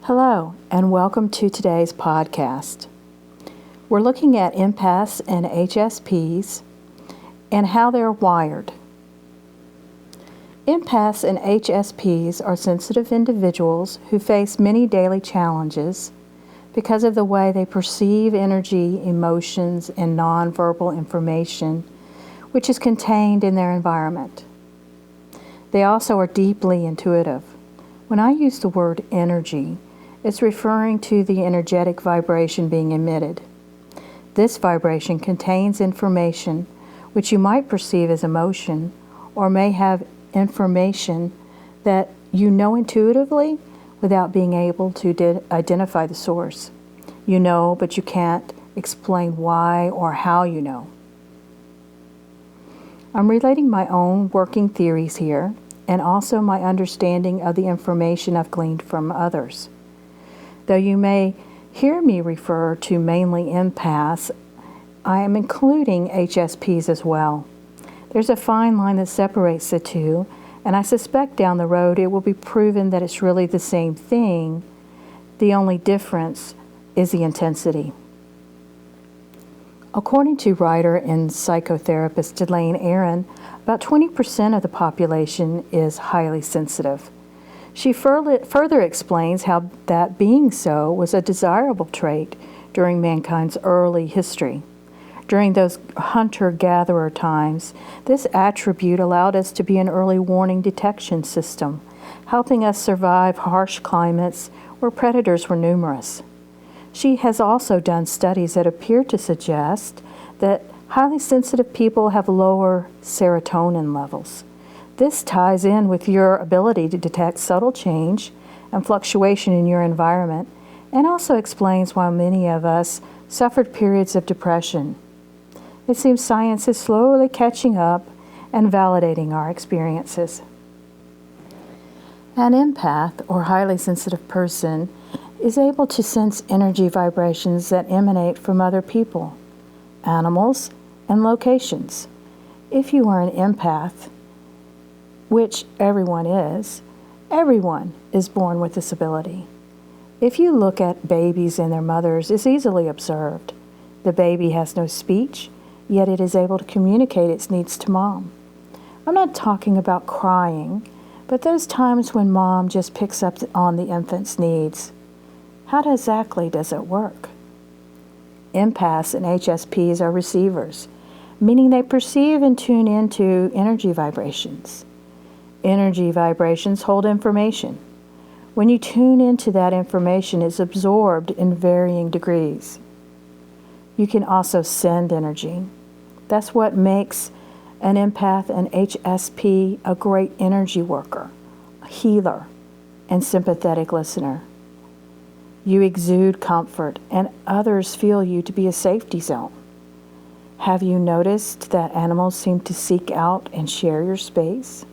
Hello, and welcome to today's podcast. We're looking at empaths and HSPs and how they're wired. Empaths and HSPs are sensitive individuals who face many daily challenges because of the way they perceive energy, emotions, and nonverbal information, which is contained in their environment. They also are deeply intuitive. When I use the word energy, it's referring to the energetic vibration being emitted. This vibration contains information which you might perceive as emotion, or may have information that you know intuitively without being able to identify the source. You know, but you can't explain why or how you know. I'm relating my own working theories here, and also my understanding of the information I've gleaned from others. Though you may hear me refer to mainly empaths, I am including HSPs as well. There's a fine line that separates the two, and I suspect down the road it will be proven that it's really the same thing. The only difference is the intensity. According to writer and psychotherapist Elaine Aron, about 20% of the population is highly sensitive. She further explains how that being so was a desirable trait during mankind's early history. During those hunter-gatherer times, this attribute allowed us to be an early warning detection system, helping us survive harsh climates where predators were numerous. She has also done studies that appear to suggest that highly sensitive people have lower serotonin levels. This ties in with your ability to detect subtle change and fluctuation in your environment, and also explains why many of us suffered periods of depression. It seems science is slowly catching up and validating our experiences. An empath, or highly sensitive person, is able to sense energy vibrations that emanate from other people, animals, and locations. If you are an empath, which everyone is born with this ability. If you look at babies and their mothers, it's easily observed. The baby has no speech, yet it is able to communicate its needs to mom. I'm not talking about crying, but those times when mom just picks up on the infant's needs. How exactly does it work? Empaths and HSPs are receivers, meaning they perceive and tune into energy vibrations. Energy vibrations hold information. When you tune into that information, it's absorbed in varying degrees. You can also send energy. That's what makes an empath and HSP a great energy worker, a healer, and sympathetic listener. You exude comfort, and others feel you to be a safety zone. Have you noticed that animals seem to seek out and share your space?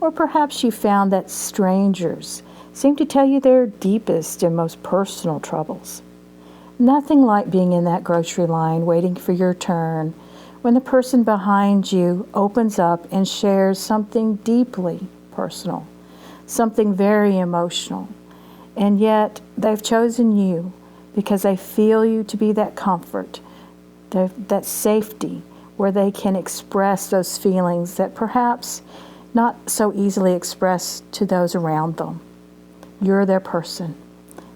Or perhaps you found that strangers seem to tell you their deepest and most personal troubles. Nothing like being in that grocery line waiting for your turn when the person behind you opens up and shares something deeply personal, something very emotional. And yet they've chosen you because they feel you to be that comfort, that safety where they can express those feelings that perhaps not so easily expressed to those around them. You're their person.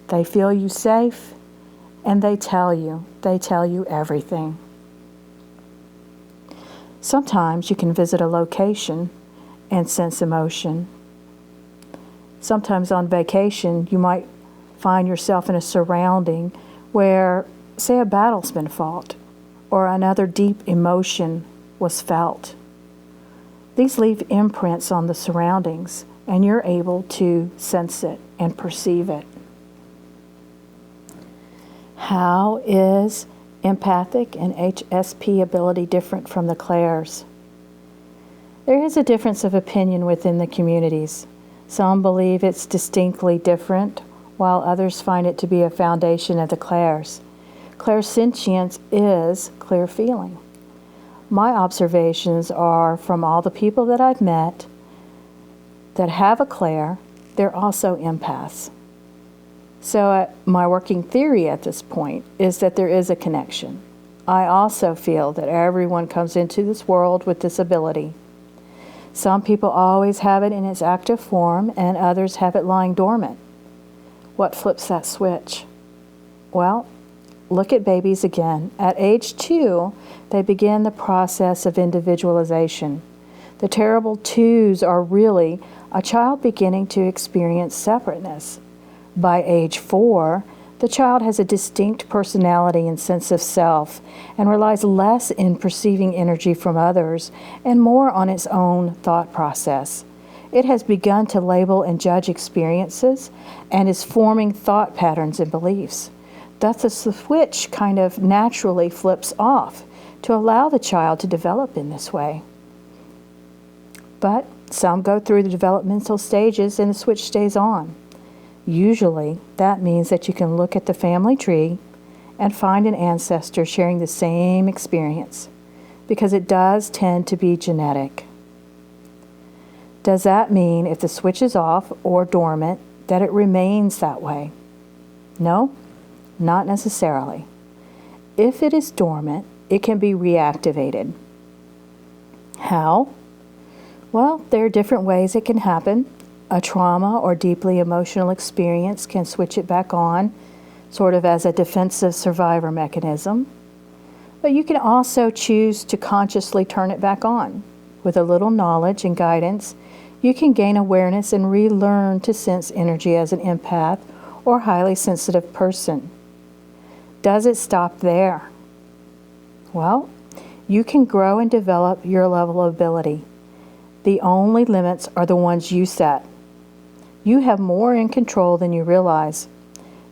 They feel you safe, and they tell you everything. Sometimes you can visit a location and sense emotion. Sometimes on vacation, you might find yourself in a surrounding where, say, a battle's been fought, or another deep emotion was felt. These leave imprints on the surroundings, and you're able to sense it and perceive it. How is empathic and HSP ability different from the clairs? There is a difference of opinion within the communities. Some believe it's distinctly different, while others find it to be a foundation of the clairs. Clairsentience is clear feeling. My observations are from all the people that I've met that have a clair, they're also empaths. So my working theory at this point is that there is a connection. I also feel that everyone comes into this world with this ability. Some people always have it in its active form, and others have it lying dormant. What flips that switch? Well, look at babies again. At age 2, they begin the process of individualization. The terrible 2s are really a child beginning to experience separateness. By age 4, the child has a distinct personality and sense of self and relies less in perceiving energy from others and more on its own thought process. It has begun to label and judge experiences and is forming thought patterns and beliefs. Thus, the switch kind of naturally flips off to allow the child to develop in this way. But some go through the developmental stages and the switch stays on. Usually, that means that you can look at the family tree and find an ancestor sharing the same experience, because it does tend to be genetic. Does that mean if the switch is off or dormant that it remains that way? No, not necessarily. If it is dormant, it can be reactivated. How? Well, there are different ways it can happen. A trauma or deeply emotional experience can switch it back on, sort of as a defensive survivor mechanism. But you can also choose to consciously turn it back on. With a little knowledge and guidance, you can gain awareness and relearn to sense energy as an empath or highly sensitive person. Does it stop there? Well, you can grow and develop your level of ability. The only limits are the ones you set. You have more in control than you realize.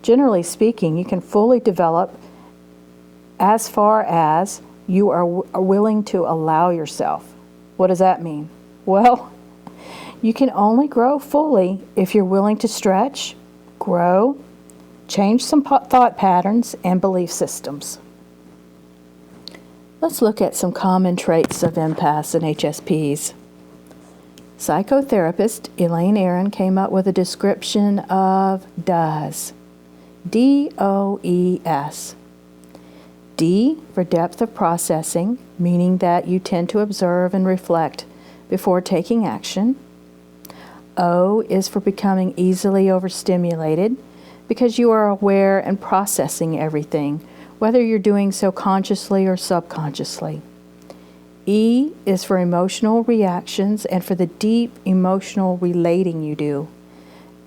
Generally speaking, you can fully develop as far as you are willing to allow yourself. What does that mean? Well, you can only grow fully if you're willing to stretch, grow, change some thought patterns and belief systems. Let's look at some common traits of empaths and HSPs. Psychotherapist Elaine Aron came up with a description of DOES. D-O-E-S. D for depth of processing, meaning that you tend to observe and reflect before taking action. O is for becoming easily overstimulated, because you are aware and processing everything, whether you're doing so consciously or subconsciously. E is for emotional reactions and for the deep emotional relating you do.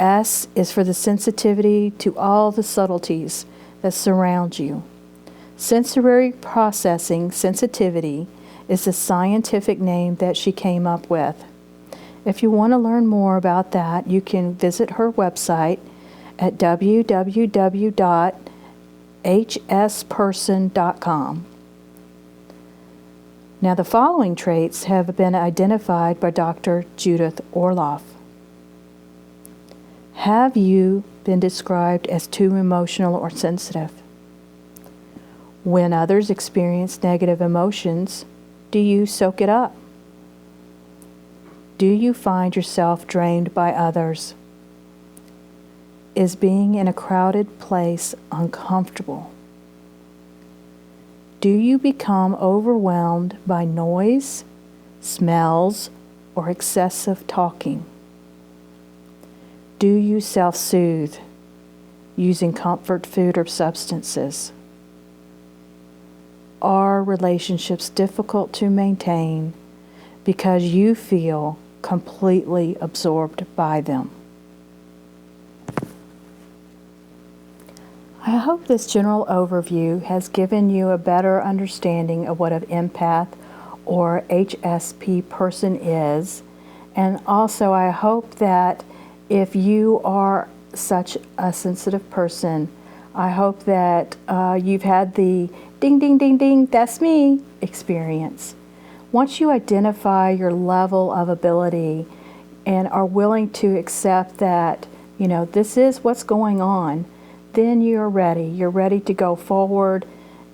S is for the sensitivity to all the subtleties that surround you. Sensory processing sensitivity is the scientific name that she came up with. If you want to learn more about that, you can visit her website at www.hsperson.com. Now, the following traits have been identified by Dr. Judith Orloff. Have you been described as too emotional or sensitive? When others experience negative emotions, do you soak it up? Do you find yourself drained by others? Is being in a crowded place uncomfortable? Do you become overwhelmed by noise, smells, or excessive talking? Do you self-soothe using comfort food or substances? Are relationships difficult to maintain because you feel completely absorbed by them? I hope this general overview has given you a better understanding of what an empath or HSP person is. And also I hope that if you are such a sensitive person, I hope that you've had the ding, ding, ding, ding, that's me experience. Once you identify your level of ability and are willing to accept that, this is what's going on, then you're ready. You're ready to go forward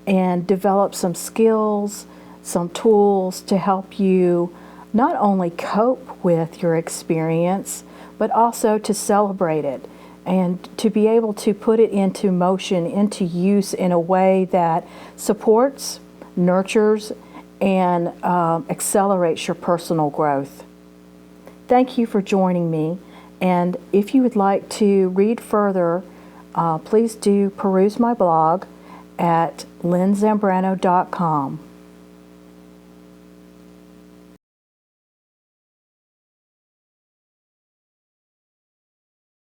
and develop some skills, some tools to help you not only cope with your experience, but also to celebrate it and to be able to put it into motion, into use in a way that supports, nurtures, and accelerates your personal growth. Thank you for joining me, and if you would like to read further, please do peruse my blog at lynnzambrano.com.